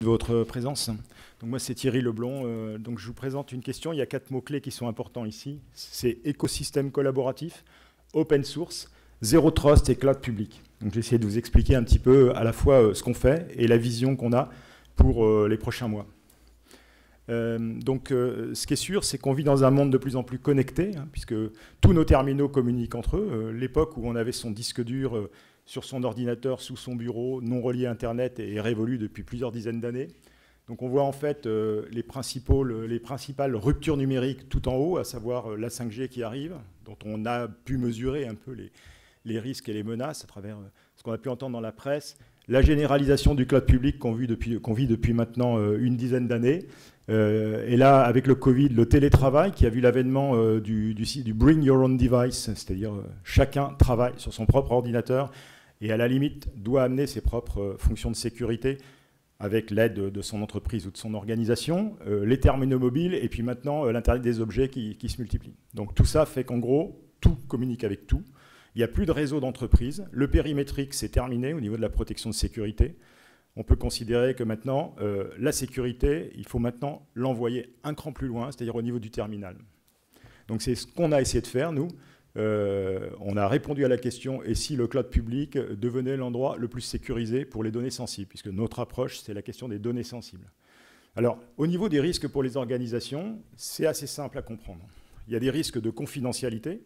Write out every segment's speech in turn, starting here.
de votre présence. Donc moi, c'est Thierry Leblond. Donc je vous présente une question. Il y a 4 mots-clés qui sont importants ici. C'est écosystème collaboratif, open source, zéro trust et cloud public. Donc j'ai essayé de vous expliquer un petit peu à la fois ce qu'on fait et la vision qu'on a pour les prochains mois. Ce qui est sûr, c'est qu'on vit dans un monde de plus en plus connecté, puisque tous nos terminaux communiquent entre eux. L'époque où on avait son disque dur sur son ordinateur, sous son bureau, non relié à Internet, est révolue depuis plusieurs dizaines d'années. Donc on voit en fait les principales ruptures numériques tout en haut, à savoir la 5G qui arrive, dont on a pu mesurer un peu les risques et les menaces à travers ce qu'on a pu entendre dans la presse, la généralisation du cloud public qu'on vit depuis maintenant une dizaine d'années. Et là, avec le Covid, le télétravail qui a vu l'avènement du Bring Your Own Device, c'est-à-dire chacun travaille sur son propre ordinateur et à la limite doit amener ses propres fonctions de sécurité avec l'aide de son entreprise ou de son organisation, les terminaux mobiles et puis maintenant l'Internet des objets qui se multiplient. Donc tout ça fait qu'en gros, tout communique avec tout. Il n'y a plus de réseau d'entreprise. Le périmétrique, c'est terminé au niveau de la protection de sécurité. On peut considérer que maintenant, la sécurité, il faut maintenant l'envoyer un cran plus loin, c'est-à-dire au niveau du terminal. Donc c'est ce qu'on a essayé de faire, nous. On a répondu à la question, et si le cloud public devenait l'endroit le plus sécurisé pour les données sensibles, puisque notre approche, c'est la question des données sensibles. Alors, au niveau des risques pour les organisations, c'est assez simple à comprendre. Il y a des risques de confidentialité,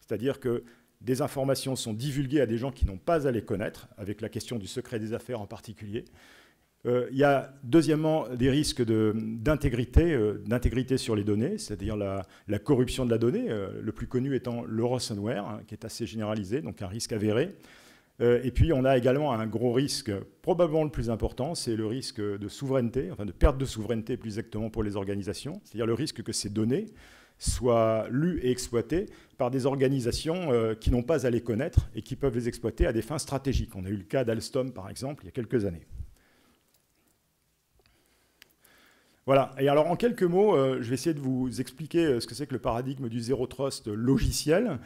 c'est-à-dire que des informations sont divulguées à des gens qui n'ont pas à les connaître, avec la question du secret des affaires en particulier. Il y a deuxièmement des risques d'intégrité sur les données, c'est-à-dire la corruption de la donnée, le plus connu étant le ransomware, qui est assez généralisé, donc un risque avéré. Et puis on a également un gros risque, probablement le plus important, c'est le risque de souveraineté, enfin de perte de souveraineté plus exactement pour les organisations, c'est-à-dire le risque que ces données soient lues et exploitées par des organisations qui n'ont pas à les connaître et qui peuvent les exploiter à des fins stratégiques. On a eu le cas d'Alstom, par exemple, il y a quelques années. Voilà. Et alors, en quelques mots, je vais essayer de vous expliquer ce que c'est que le paradigme du zéro trust logiciel.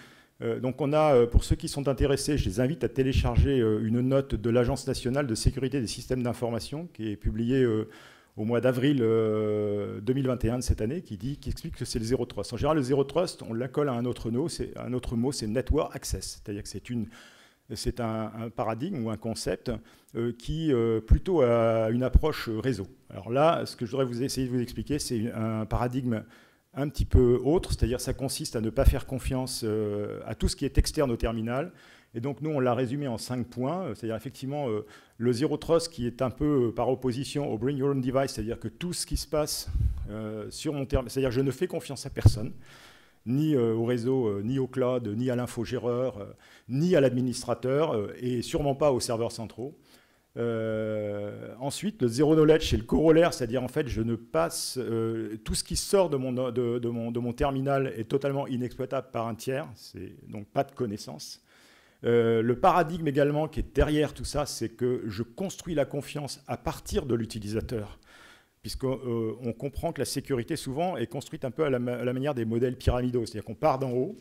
Donc, on a, pour ceux qui sont intéressés, je les invite à télécharger une note de l'Agence nationale de sécurité des systèmes d'information qui est publiée au mois d'avril 2021 de cette année, qui explique que c'est le zéro trust. En général, le zéro trust, on l'accole à un autre mot, c'est network access. C'est-à-dire que c'est un paradigme ou un concept qui plutôt a une approche réseau. Alors là, ce que je voudrais essayer de vous expliquer, c'est un paradigme un petit peu autre, c'est-à-dire ça consiste à ne pas faire confiance à tout ce qui est externe au terminal. Et donc nous, on l'a résumé en 5 points, c'est-à-dire effectivement le zéro trust qui est un peu par opposition au bring your own device, c'est-à-dire que tout ce qui se passe sur mon terminal, c'est-à-dire que je ne fais confiance à personne, ni au réseau, ni au cloud, ni à l'infogéreur, ni à l'administrateur, et sûrement pas aux serveurs centraux. Ensuite, le zéro knowledge, c'est le corollaire, c'est-à-dire en fait, je ne passe tout ce qui sort de mon terminal est totalement inexploitable par un tiers, c'est donc pas de connaissance. Le paradigme également qui est derrière tout ça, c'est que je construis la confiance à partir de l'utilisateur, puisqu'on comprend que la sécurité souvent est construite un peu à la manière des modèles pyramidaux, c'est-à-dire qu'on part d'en haut,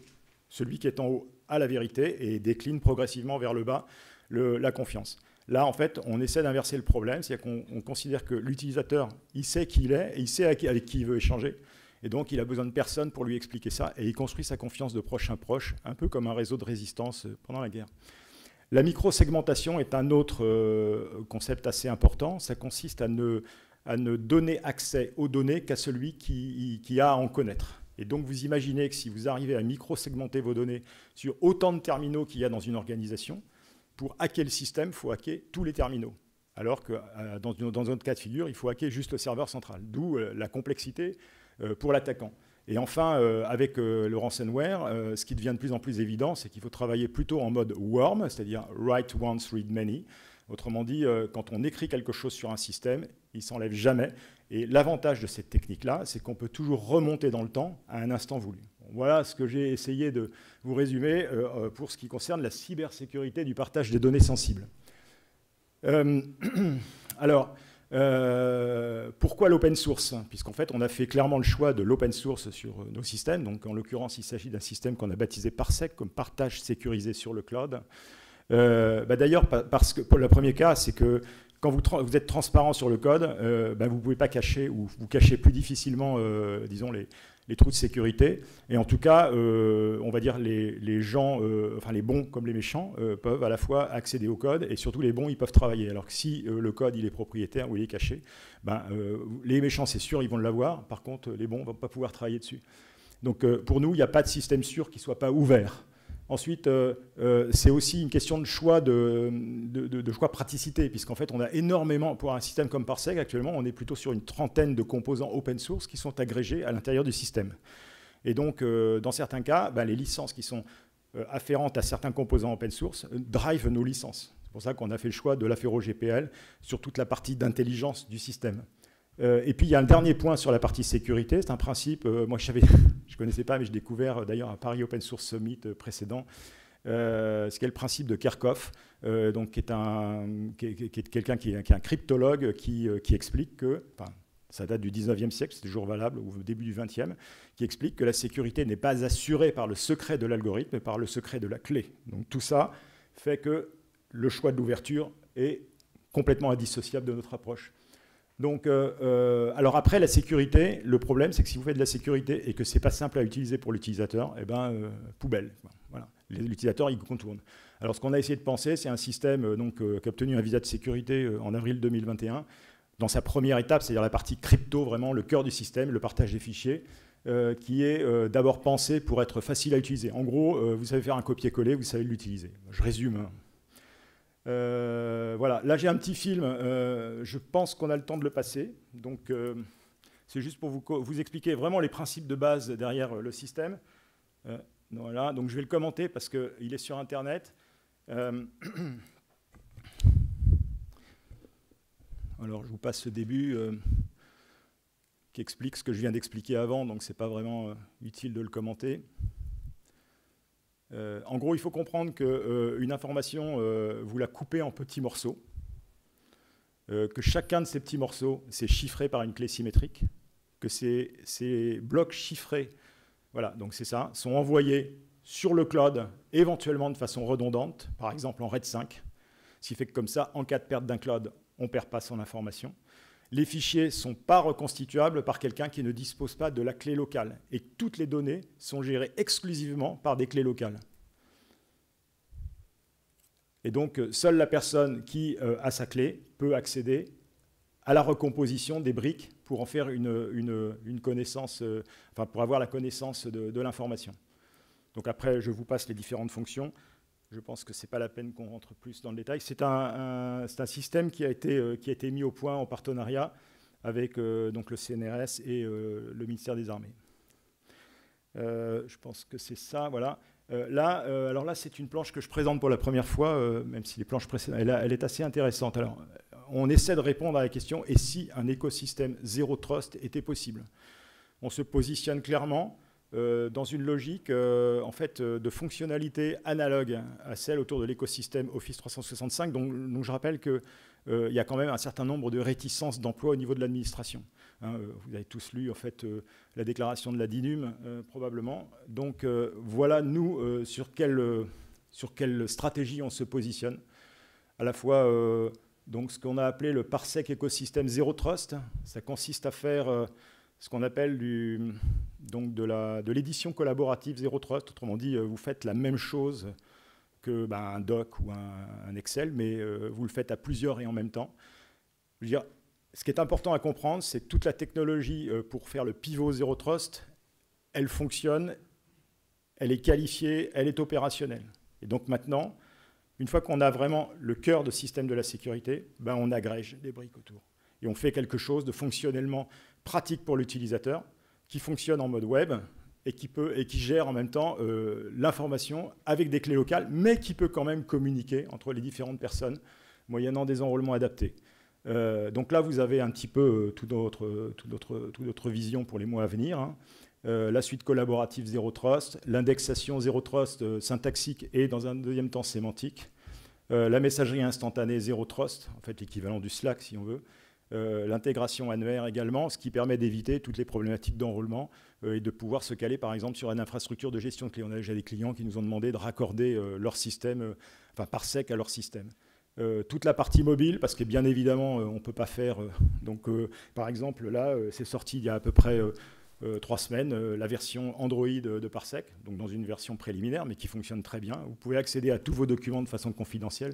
celui qui est en haut a la vérité et décline progressivement vers le bas la confiance. Là, en fait, on essaie d'inverser le problème, c'est-à-dire qu'on considère que l'utilisateur, il sait qui il est, et il sait avec qui il veut échanger, et donc il a besoin de personne pour lui expliquer ça, et il construit sa confiance de proche en proche, un peu comme un réseau de résistance pendant la guerre. La micro-segmentation est un autre concept assez important, ça consiste à ne donner accès aux données qu'à celui qui a à en connaître. Et donc vous imaginez que si vous arrivez à micro-segmenter vos données sur autant de terminaux qu'il y a dans une organisation, pour hacker le système, il faut hacker tous les terminaux. Alors que dans un autre cas de figure, il faut hacker juste le serveur central. D'où la complexité pour l'attaquant. Et enfin, avec le ransomware, ce qui devient de plus en plus évident, c'est qu'il faut travailler plutôt en mode worm, c'est-à-dire write once, read many. Autrement dit, quand on écrit quelque chose sur un système, il ne s'enlève jamais. Et l'avantage de cette technique-là, c'est qu'on peut toujours remonter dans le temps à un instant voulu. Voilà ce que j'ai essayé de vous résumer pour ce qui concerne la cybersécurité du partage des données sensibles. Alors, pourquoi l'open source? Puisqu'en fait, on a fait clairement le choix de l'open source sur nos systèmes. Donc, en l'occurrence, il s'agit d'un système qu'on a baptisé Parsec, comme partage sécurisé sur le cloud. D'ailleurs, parce que pour le premier cas, c'est que quand vous êtes transparent sur le code, vous ne pouvez pas cacher, ou vous cachez plus difficilement, disons, les trous de sécurité. Et en tout cas, on va dire les gens, enfin les bons comme les méchants, peuvent à la fois accéder au code, et surtout les bons, ils peuvent travailler. Alors que si le code, il est propriétaire ou il est caché, les méchants, c'est sûr, ils vont l'avoir. Par contre, les bons ne vont pas pouvoir travailler dessus. Donc pour nous, il n'y a pas de système sûr qui ne soit pas ouvert. Ensuite, c'est aussi une question de choix, de choix praticité, puisqu'en fait, on a énormément, pour un système comme Parsec, actuellement, on est plutôt sur une trentaine de composants open source qui sont agrégés à l'intérieur du système. Et donc, dans certains cas, les licences qui sont afférentes à certains composants open source drivent nos licences. C'est pour ça qu'on a fait le choix de l'Affero GPL sur toute la partie d'intelligence du système. Et puis, il y a un dernier point sur la partie sécurité. C'est un principe, moi, je ne connaissais pas, mais j'ai découvert d'ailleurs à Paris Open Source Summit précédent, ce qu'est le principe de Kerckhoff, donc, qui est quelqu'un qui est un cryptologue qui explique que, ça date du 19e siècle, c'est toujours valable, ou au début du 20e, qui explique que la sécurité n'est pas assurée par le secret de l'algorithme, mais par le secret de la clé. Donc tout ça fait que le choix de l'ouverture est complètement indissociable de notre approche. Donc, alors après, la sécurité, le problème, c'est que si vous faites de la sécurité et que ce n'est pas simple à utiliser pour l'utilisateur, poubelle. Voilà. L'utilisateur, il contourne. Alors, ce qu'on a essayé de penser, c'est un système qui a obtenu un visa de sécurité en avril 2021, dans sa première étape, c'est-à-dire la partie crypto, vraiment le cœur du système, le partage des fichiers, qui est d'abord pensé pour être facile à utiliser. En gros, vous savez faire un copier-coller, vous savez l'utiliser. Je résume, hein. Voilà, là j'ai un petit film, je pense qu'on a le temps de le passer, donc c'est juste pour vous expliquer vraiment les principes de base derrière le système. Voilà, donc je vais le commenter parce qu'il est sur Internet. Alors je vous passe ce début qui explique ce que je viens d'expliquer avant, donc c'est pas vraiment utile de le commenter. En gros, il faut comprendre qu'une information, vous la coupez en petits morceaux, que chacun de ces petits morceaux, c'est chiffré par une clé symétrique, que ces blocs chiffrés, voilà, donc c'est ça, sont envoyés sur le cloud, éventuellement de façon redondante, par exemple en RAID 5, ce qui fait que comme ça, en cas de perte d'un cloud, on ne perd pas son information. Les fichiers ne sont pas reconstituables par quelqu'un qui ne dispose pas de la clé locale. Et toutes les données sont gérées exclusivement par des clés locales. Et donc, seule la personne qui a sa clé peut accéder à la recomposition des briques pour en faire une connaissance, pour avoir la connaissance de l'information. Donc après, je vous passe les différentes fonctions. Je pense que ce n'est pas la peine qu'on rentre plus dans le détail. C'est un système qui a été mis au point en partenariat avec donc le CNRS et le ministère des Armées. Je pense que c'est ça, voilà. Alors là, c'est une planche que je présente pour la première fois, même si les planches précédentes, elle est assez intéressante. Alors, on essaie de répondre à la question, et si un écosystème zéro trust était possible? On se positionne clairement dans une logique en fait, de fonctionnalité analogue à celle autour de l'écosystème Office 365, donc je rappelle qu'il y a quand même un certain nombre de réticences d'emploi au niveau de l'administration. Hein, vous avez tous lu en fait, la déclaration de la DINUM, probablement. Donc voilà, nous, sur quelle stratégie on se positionne. À la fois, donc, ce qu'on a appelé le Parsec écosystème Zero Trust, ça consiste à faire ce qu'on appelle de l'édition collaborative Zero Trust. Autrement dit, vous faites la même chose que un doc ou un Excel, mais vous le faites à plusieurs et en même temps. Je veux dire, ce qui est important à comprendre, c'est que toute la technologie pour faire le pivot Zero Trust, elle fonctionne, elle est qualifiée, elle est opérationnelle. Et donc maintenant, une fois qu'on a vraiment le cœur de système de la sécurité, on agrège des briques autour. Et on fait quelque chose de fonctionnellement pratique pour l'utilisateur, qui fonctionne en mode web et qui gère en même temps l'information avec des clés locales, mais qui peut quand même communiquer entre les différentes personnes, moyennant des enrôlements adaptés. Donc là, vous avez un petit peu toute notre vision pour les mois à venir. Hein. La suite collaborative Zero Trust, l'indexation Zero Trust syntaxique et dans un deuxième temps sémantique, la messagerie instantanée Zero Trust, en fait l'équivalent du Slack si on veut, l'intégration annuaire également, ce qui permet d'éviter toutes les problématiques d'enrôlement et de pouvoir se caler par exemple sur une infrastructure de gestion de clés. On a déjà des clients qui nous ont demandé de raccorder leur système, Parsec à leur système. Toute la partie mobile, parce que bien évidemment, on ne peut pas faire... donc, par exemple, là, c'est sorti il y a à peu près 3 semaines, la version Android de Parsec, donc dans une version préliminaire, mais qui fonctionne très bien. Vous pouvez accéder à tous vos documents de façon confidentielle,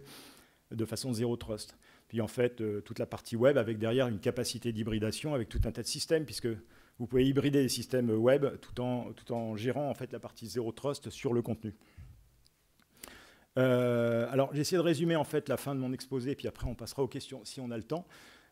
de façon zéro trust. Puis en fait, toute la partie web, avec derrière une capacité d'hybridation, avec tout un tas de systèmes, puisque vous pouvez hybrider les systèmes web tout en gérant en fait, la partie zéro trust sur le contenu. Alors, j'ai essayé de résumer en fait la fin de mon exposé, puis après on passera aux questions si on a le temps.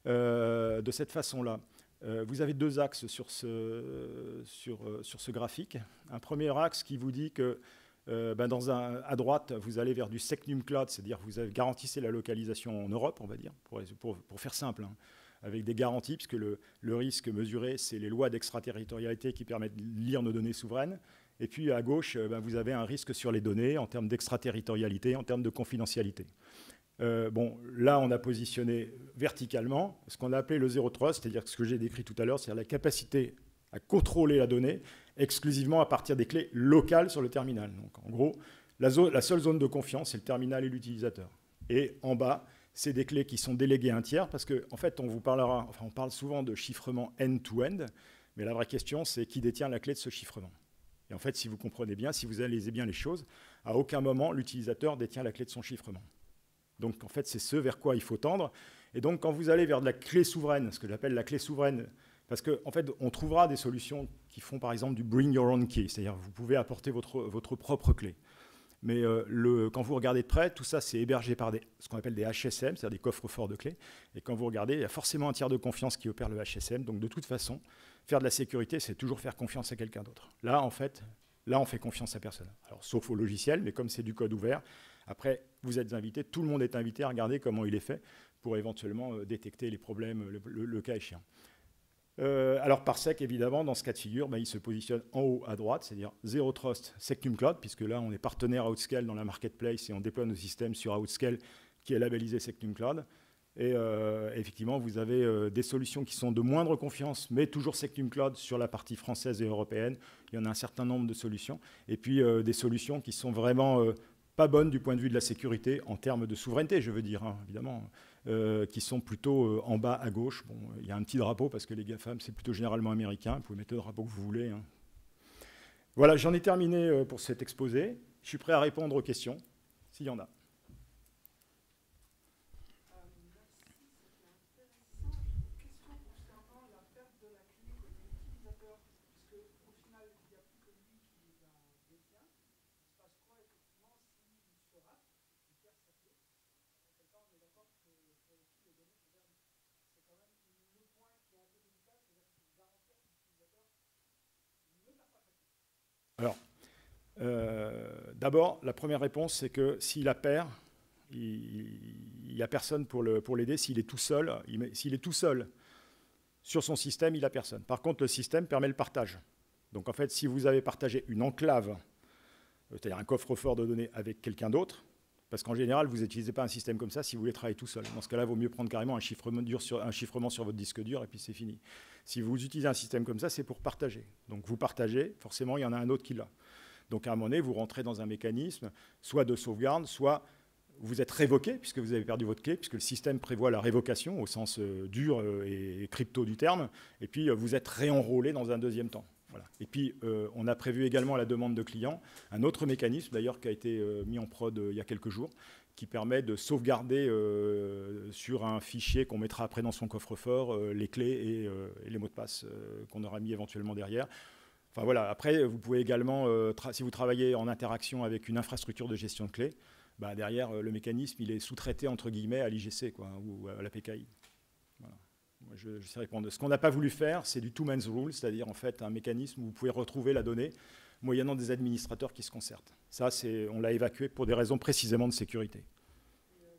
De cette façon-là, vous avez 2 axes sur ce graphique. Un premier axe qui vous dit que à droite, vous allez vers du Secnum Cloud, c'est-à-dire vous garantissez la localisation en Europe, on va dire, pour faire simple, hein, avec des garanties, puisque le risque mesuré, c'est les lois d'extraterritorialité qui permettent de lire nos données souveraines. Et puis à gauche, vous avez un risque sur les données en termes d'extraterritorialité, en termes de confidentialité. Bon, là, on a positionné verticalement ce qu'on a appelé le zéro trust, c'est-à-dire ce que j'ai décrit tout à l'heure, c'est-à-dire la capacité à contrôler la donnée exclusivement à partir des clés locales sur le terminal. Donc, en gros, la seule zone de confiance, c'est le terminal et l'utilisateur. Et en bas, c'est des clés qui sont déléguées à un tiers, parce qu'en fait, on parle souvent de chiffrement end-to-end, mais la vraie question, c'est qui détient la clé de ce chiffrement. Et en fait, si vous comprenez bien, si vous analysez bien les choses, à aucun moment, l'utilisateur détient la clé de son chiffrement. Donc, en fait, c'est ce vers quoi il faut tendre. Et donc, quand vous allez vers de la clé souveraine, ce que j'appelle la clé souveraine, parce qu'en fait, on trouvera des solutions qui font, par exemple, du bring your own key, c'est-à-dire que vous pouvez apporter votre propre clé. Mais quand vous regardez de près, tout ça, c'est hébergé par ce qu'on appelle des HSM, c'est-à-dire des coffres forts de clés. Et quand vous regardez, il y a forcément un tiers de confiance qui opère le HSM. Donc, de toute façon, faire de la sécurité, c'est toujours faire confiance à quelqu'un d'autre. Là, en fait, on fait confiance à personne. Alors, sauf au logiciel, mais comme c'est du code ouvert, après, vous êtes invités, tout le monde est invité à regarder comment il est fait pour éventuellement détecter les problèmes, le cas échéant. Alors, Parsec, évidemment, dans ce cas de figure, il se positionne en haut à droite, c'est-à-dire Zero Trust Secnum Cloud, puisque là, on est partenaire Outscale dans la marketplace et on déploie nos systèmes sur Outscale, qui est labellisé Secnum Cloud. Et effectivement, vous avez des solutions qui sont de moindre confiance, mais toujours Secnum Cloud sur la partie française et européenne. Il y en a un certain nombre de solutions. Et puis, des solutions qui sont vraiment pas bonnes du point de vue de la sécurité, en termes de souveraineté, je veux dire, hein, évidemment, qui sont plutôt en bas à gauche. Bon, il y a un petit drapeau, parce que les GAFAM, c'est plutôt généralement américain. Vous pouvez mettre le drapeau que vous voulez. Hein. Voilà, j'en ai terminé pour cet exposé. Je suis prêt à répondre aux questions, s'il y en a. Alors, d'abord, la première réponse, c'est que s'il la perd, il n'y a personne pour l'aider. S'il est tout seul, sur son système, il n'a personne. Par contre, le système permet le partage. Donc, en fait, si vous avez partagé une enclave, c'est-à-dire un coffre-fort de données avec quelqu'un d'autre, parce qu'en général, vous n'utilisez pas un système comme ça si vous voulez travailler tout seul. Dans ce cas-là, il vaut mieux prendre carrément un chiffrement sur votre disque dur et puis c'est fini. Si vous utilisez un système comme ça, c'est pour partager. Donc vous partagez, forcément, il y en a un autre qui l'a. Donc à un moment donné, vous rentrez dans un mécanisme, soit de sauvegarde, soit vous êtes révoqué, puisque vous avez perdu votre clé, puisque le système prévoit la révocation au sens dur et crypto du terme, et puis vous êtes réenrôlé dans un deuxième temps. Voilà. Et puis, on a prévu également à la demande de clients un autre mécanisme, d'ailleurs, qui a été mis en prod il y a quelques jours, qui permet de sauvegarder sur un fichier qu'on mettra après dans son coffre-fort les clés et les mots de passe qu'on aura mis éventuellement derrière. Enfin voilà. Après, vous pouvez également, si vous travaillez en interaction avec une infrastructure de gestion de clés, derrière, le mécanisme, il est sous-traité, entre guillemets, à l'IGC ou à la PKI. Voilà. Moi, je sais répondre. Ce qu'on n'a pas voulu faire, c'est du two-man's rule, c'est-à-dire en fait un mécanisme où vous pouvez retrouver la donnée moyennant des administrateurs qui se concertent. Ça, on l'a évacué pour des raisons précisément de sécurité.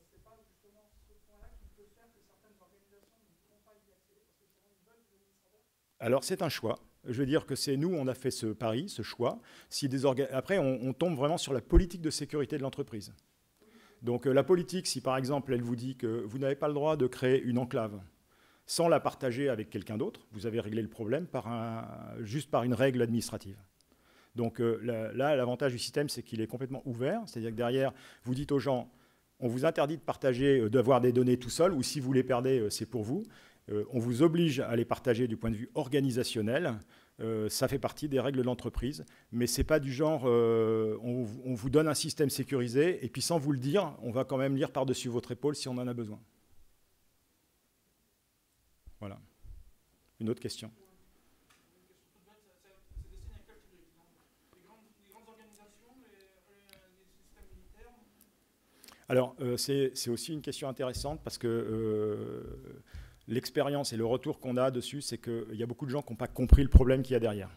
C'est pas justement ce point-là qui peut faire que certaines organisations ne pourront pas y accéder parce que justement ils veulent des administrateurs ? Alors c'est un choix. Je veux dire que c'est nous, on a fait ce pari, ce choix. Après, on tombe vraiment sur la politique de sécurité de l'entreprise. Donc la politique, si par exemple elle vous dit que vous n'avez pas le droit de créer une enclave sans la partager avec quelqu'un d'autre, vous avez réglé le problème juste par une règle administrative. Donc là, l'avantage du système, c'est qu'il est complètement ouvert. C'est-à-dire que derrière, vous dites aux gens, on vous interdit de partager, d'avoir des données tout seul, ou si vous les perdez, c'est pour vous. On vous oblige à les partager du point de vue organisationnel. Ça fait partie des règles de l'entreprise, mais c'est pas du genre on vous donne un système sécurisé et puis sans vous le dire, on va quand même lire par-dessus votre épaule si on en a besoin. Voilà. Une autre question. Alors, c'est aussi une question intéressante parce que l'expérience et le retour qu'on a dessus, c'est qu'il y a beaucoup de gens qui n'ont pas compris le problème qu'il y a derrière.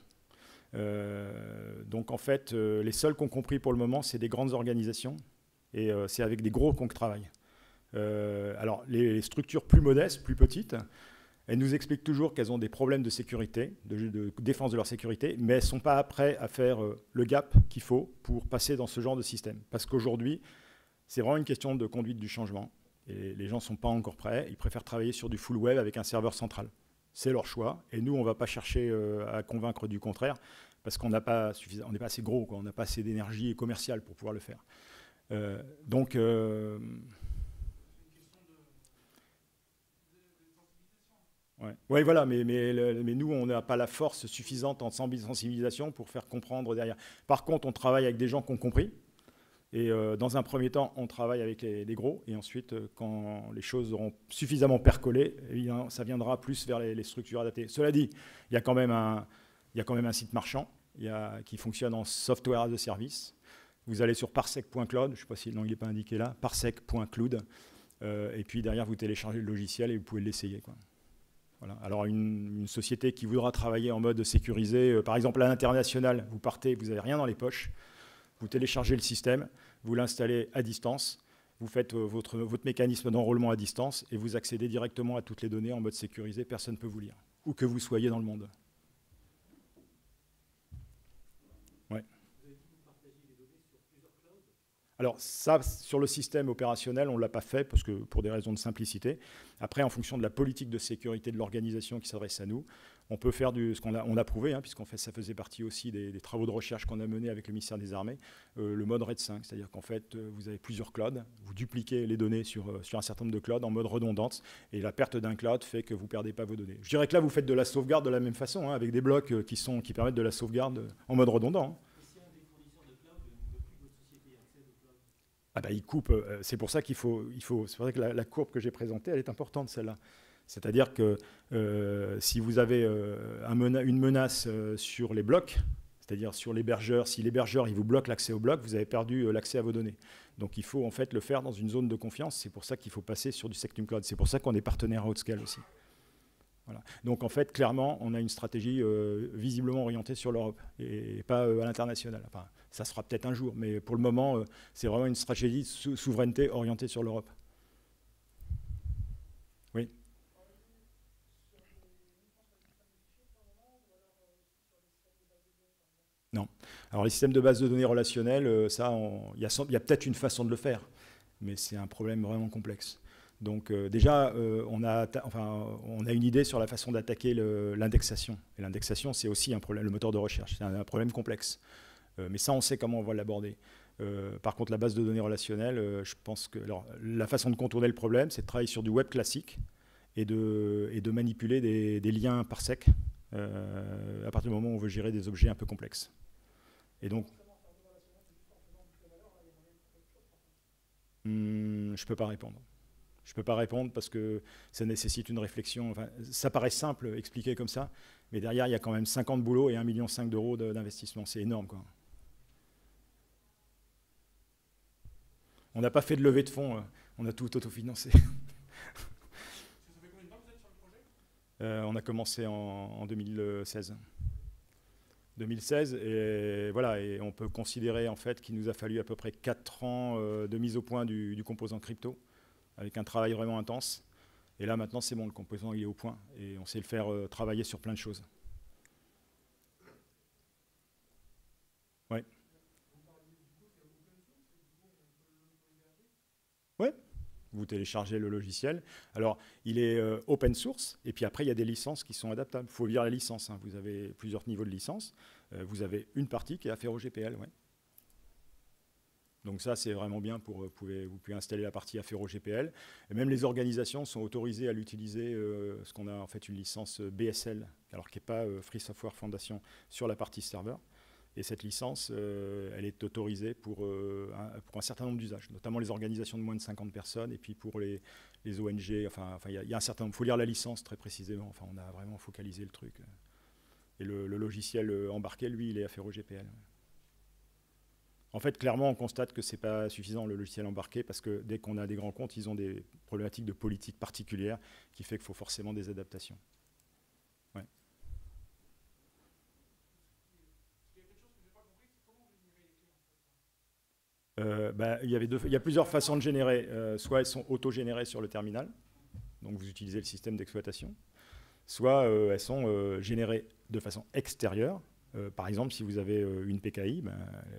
Donc, en fait, les seuls qui ont compris pour le moment, c'est des grandes organisations et c'est avec des gros qu'on travaille. Alors, les structures plus modestes, plus petites, elles nous expliquent toujours qu'elles ont des problèmes de sécurité, de défense de leur sécurité, mais elles ne sont pas prêtes à faire le gap qu'il faut pour passer dans ce genre de système. Parce qu'aujourd'hui, c'est vraiment une question de conduite du changement. Et les gens ne sont pas encore prêts. Ils préfèrent travailler sur du full web avec un serveur central. C'est leur choix. Et nous, on ne va pas chercher à convaincre du contraire parce qu'on n'a pas on n'est pas assez gros, quoi. On n'a pas assez d'énergie commerciale pour pouvoir le faire. Donc... Ouais, voilà, mais nous, on n'a pas la force suffisante en sensibilisation pour faire comprendre derrière. Par contre, on travaille avec des gens qui ont compris. Et dans un premier temps, on travaille avec les gros. Et ensuite, quand les choses auront suffisamment percolé, eh bien, ça viendra plus vers les structures adaptées. Cela dit, il y a quand même un site marchand qui fonctionne en software as a service. Vous allez sur parsec.cloud, je ne sais pas si le nom n'est pas indiqué là, parsec.cloud. Et puis derrière, vous téléchargez le logiciel et vous pouvez l'essayer, quoi. Voilà. Alors une société qui voudra travailler en mode sécurisé, par exemple à l'international, vous partez, vous n'avez rien dans les poches, vous téléchargez le système, vous l'installez à distance, vous faites votre mécanisme d'enrôlement à distance et vous accédez directement à toutes les données en mode sécurisé, personne ne peut vous lire, où que vous soyez dans le monde. Ouais. Alors ça, sur le système opérationnel, on ne l'a pas fait parce que, pour des raisons de simplicité. Après, en fonction de la politique de sécurité de l'organisation qui s'adresse à nous, on peut faire ce qu'on a prouvé, hein, puisqu'en fait, ça faisait partie aussi des travaux de recherche qu'on a menés avec le ministère des Armées, le mode RAID 5, c'est-à-dire qu'en fait, vous avez plusieurs clouds, vous dupliquez les données sur un certain nombre de clouds en mode redondance, et la perte d'un cloud fait que vous ne perdez pas vos données. Je dirais que là, vous faites de la sauvegarde de la même façon, hein, avec des blocs qui permettent de la sauvegarde en mode redondant. Hein. Ah bah, il coupe. C'est pour ça c'est pour ça que la courbe que j'ai présentée, elle est importante, celle-là. C'est-à-dire que si vous avez une menace sur les blocs, c'est-à-dire sur l'hébergeur, si l'hébergeur il vous bloque l'accès au bloc, vous avez perdu l'accès à vos données. Donc il faut en fait le faire dans une zone de confiance. C'est pour ça qu'il faut passer sur du Sectum Cloud. C'est pour ça qu'on est partenaire à Outscale aussi. Voilà. Donc en fait, clairement, on a une stratégie visiblement orientée sur l'Europe et pas à l'international. Enfin, ça se fera peut-être un jour, mais pour le moment, c'est vraiment une stratégie de souveraineté orientée sur l'Europe. Oui. Non. Alors les systèmes de base de données relationnelles, ça, il y a peut-être une façon de le faire, mais c'est un problème vraiment complexe. Donc déjà, on a une idée sur la façon d'attaquer l'indexation. Et l'indexation, c'est aussi un problème, le moteur de recherche. C'est un problème complexe. Mais ça, on sait comment on va l'aborder. Par contre, la base de données relationnelle, je pense que la façon de contourner le problème, c'est de travailler sur du web classique et de manipuler des liens parsec à partir du moment où on veut gérer des objets un peu complexes. Et donc, je ne peux pas répondre. Je ne peux pas répondre parce que ça nécessite une réflexion. Enfin, ça paraît simple, expliqué comme ça, mais derrière, il y a quand même 50 boulots et 1,5 million d'euros d'investissement. C'est énorme, quoi. On n'a pas fait de levée de fonds, on a tout autofinancé. On a commencé en 2016. 2016, et voilà, et on peut considérer en fait qu'il nous a fallu à peu près 4 ans de mise au point du composant crypto, avec un travail vraiment intense. Et là, maintenant, c'est bon, le composant il est au point, et on sait le faire travailler sur plein de choses. Ouais. Ouais. Vous téléchargez le logiciel. Alors, il est open source, et puis après, il y a des licences qui sont adaptables. Il faut lire la licence, hein. Vous avez plusieurs niveaux de licence. Vous avez une partie qui est affaire au GPL. Ouais. Donc ça, c'est vraiment bien pour vous pouvez installer la partie Affero GPL. Et même les organisations sont autorisées à l'utiliser, ce qu'on a en fait une licence BSL, alors qui n'est pas Free Software Foundation, sur la partie serveur. Et cette licence, elle est autorisée pour un certain nombre d'usages, notamment les organisations de moins de 50 personnes, et puis pour les ONG. Enfin, il y a un certain nombre. Il faut lire la licence très précisément. Enfin, on a vraiment focalisé le truc. Et le logiciel embarqué, lui, il est Affero GPL. En fait, clairement, on constate que ce n'est pas suffisant, le logiciel embarqué, parce que dès qu'on a des grands comptes, ils ont des problématiques de politique particulières qui fait qu'il faut forcément des adaptations. Ouais. Il y a plusieurs façons de générer. Soit elles sont auto-générées sur le terminal, donc vous utilisez le système d'exploitation, soit elles sont générées de façon extérieure. Par exemple, si vous avez une PKI,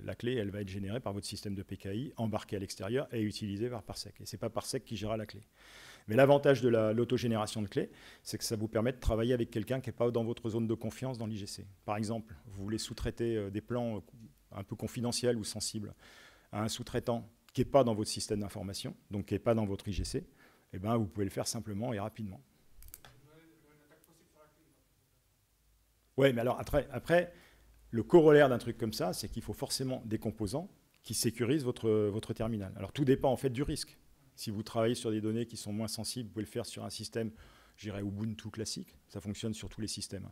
la clé, elle va être générée par votre système de PKI, embarquée à l'extérieur et utilisée par Parsec. Et ce n'est pas Parsec qui gérera la clé. Mais l'avantage de l'autogénération de clés, c'est que ça vous permet de travailler avec quelqu'un qui n'est pas dans votre zone de confiance dans l'IGC. Par exemple, vous voulez sous-traiter des plans un peu confidentiels ou sensibles à un sous-traitant qui n'est pas dans votre système d'information, donc qui n'est pas dans votre IGC, eh ben, vous pouvez le faire simplement et rapidement. Oui, mais alors après, le corollaire d'un truc comme ça, c'est qu'il faut forcément des composants qui sécurisent votre terminal. Alors tout dépend en fait du risque. Si vous travaillez sur des données qui sont moins sensibles, vous pouvez le faire sur un système, je dirais Ubuntu classique, ça fonctionne sur tous les systèmes.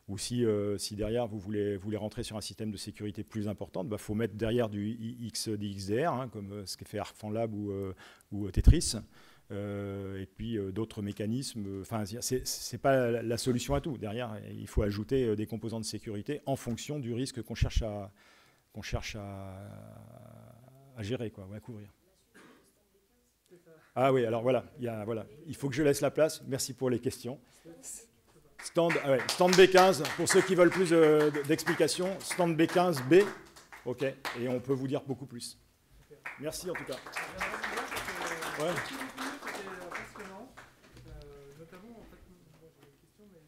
Ou si derrière vous voulez rentrer sur un système de sécurité plus important, faut mettre derrière du XDR, comme ce qu'a fait ArcFanLab ou Tetris. Et puis d'autres mécanismes. Enfin, c'est pas la solution à tout. Derrière, il faut ajouter des composants de sécurité en fonction du risque qu'on cherche à gérer, quoi, ou à couvrir. Ah oui, alors voilà, il faut que je laisse la place. Merci pour les questions. Stand B15, pour ceux qui veulent plus d'explications, stand B15B, ok, et on peut vous dire beaucoup plus. Merci en tout cas. Ouais. Passionnant, notamment en fait, moi j'ai une question, mais